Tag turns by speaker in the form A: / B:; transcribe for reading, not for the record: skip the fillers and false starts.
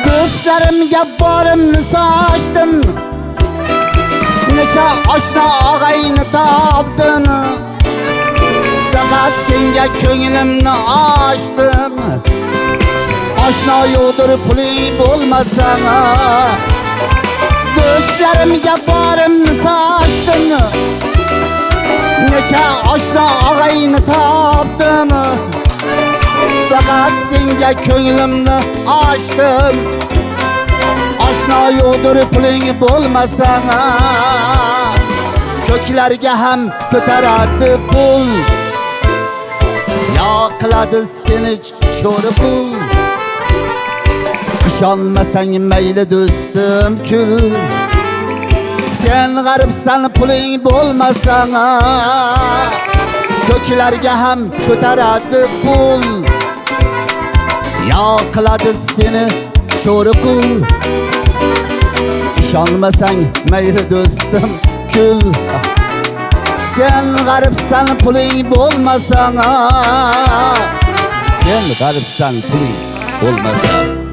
A: Do'stlarimga borimni sochdin, necha oshna og'ayni topdin, faqat senga ko'nglimni ochdim. Oshna yo'qdir puling bo'lmasa, do'stlarimga borimni sochdin, necha oshna og'ayni topdim, faqat senga ko'nglimni ochdim. Oshna yo'qdir puling bo'lmasa, ko'klarga ham ko'taradi pul, yo qiladi seni cho'ri pul. İşonmasang mayli do'stim kul, sen g'aribsan puling bo'lmasa, ko'klarga ham ko'taradi pul, yo qiladi seni cho'ri qul. İşonmasang mayli do'stim kul, sen g'aribsan puling bo'lmasa, sen g'aribsan puling bo'lmasa.